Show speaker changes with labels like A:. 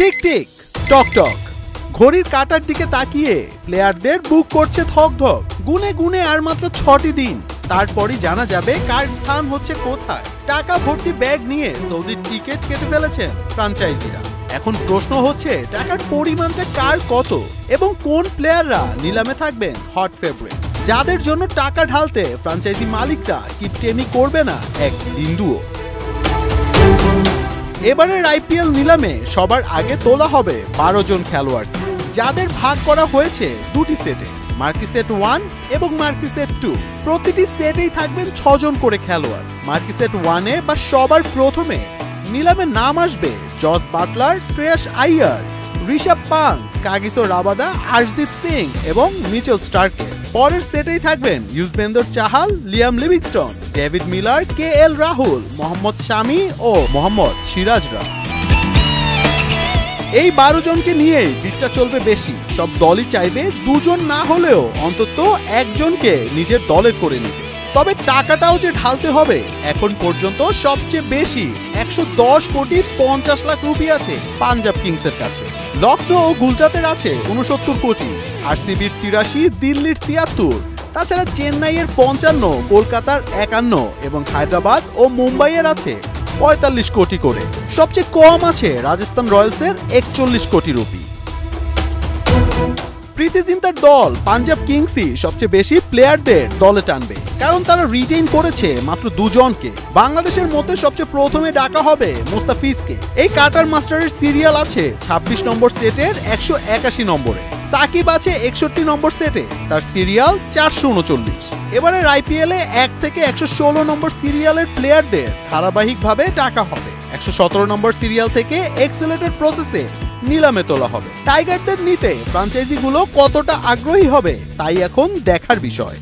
A: Tick tick টক টক ঘড়ির কাঁটার দিকে তাকিয়ে প্লেয়ারদের বুক করছে ধক ধক। গুনে গুনে আর মাত্র 6টি দিন, তারপরই জানা যাবে কার স্থান হচ্ছে কোথায়। টাকা ভর্তি ব্যাগ নিয়ে সৌদির টিকিট কেটে ফেলেছেন ফ্র্যাঞ্চাইজিরা। এখন প্রশ্ন হচ্ছে টাকার পরিমাণটা কার কত এবং কোন প্লেয়াররা নিলামে থাকবেন হট ফেভারিট, যাদের জন্য টাকা ঢালতে ফ্র্যাঞ্চাইজি মালিকরা কিপটেমি করবে না এক বিন্দুও। এবারের আইপিএল নিলামে সবার আগে তোলা হবে 12 জন খেলোয়াড়, যাদের ভাগ করা হয়েছে দুটি সেটে, মার্কি সেট 1 এবং মার্কি সেট 2। প্রতিটি সেটেই থাকবেন 6 জন করে খেলোয়াড়। মার্কি সেট 1-এ বা সবার প্রথমে নিলামে নাম আসবে Jos Buttler, Shreyas Iyer, Rishabh Pant, Kagiso Rabada, Arshdeep Singh এবং মিচেল স্টার্কের। পরের সেটেই থাকবেন Yuzvendra Chahal, Liam Livingstone, David Miller, KL Rahul, Mohammad Shami ও মোহাম্মদ সিরাজরা। এই 12 জনকে নিয়েই বিটটা চলবে বেশি। সব দলই চাইবে 2 জন না হলেও অন্তত একজনকে নিজের দলের করে নিতে। তবে টাকাটাও যে ঢালতে হবে, এখন পর্যন্ত সবচেয়ে বেশি 110 কোটি 50 লাখ রুপি আছে পাঞ্জাব কিংসের কাছে। লখনৌ ও গুজরাতের আছে 69 কোটি, আরসিবির 83, দিল্লির 73, তাছাড়া চেন্নাইয়ের 55, কলকাতার 51 এবং হায়দ্রাবাদ ও মুম্বাইয়ের আছে 45 কোটি করে। সবচেয়ে কম আছে রাজস্থান রয়্যালসের 41 কোটি রুপি। প্রীতি জিন্তার দল পাঞ্জাব কিংসই সবচেয়ে বেশি প্লেয়ারদের দলে টানবে, কারণ তারা রিটেইন করেছে মাত্র 2 জনকে। বাংলাদেশের মধ্যে সবচেয়ে প্রথমে ডাকা হবে মুস্তাফিজকে। এই কাটার মাস্টারের সিরিয়াল আছে 26 নম্বর সেটের 181 নম্বরে। সাকিব আছে 61 নম্বর সেটে, তার সিরিয়াল 439। এবারের আইপিএলে 1 থেকে 116 নম্বর সিরিয়ালের প্লেয়ারদের ধারাবাহিকভাবে ডাকা হবে। 117 নম্বর সিরিয়াল থেকে এক্সেলেটেড প্রসেসে নিলামে তোলা হবে। টাইগারদের নিতে ফ্র্যাঞ্চাইজিগুলো কতটা আগ্রহী হবে তাই এখন দেখার বিষয়।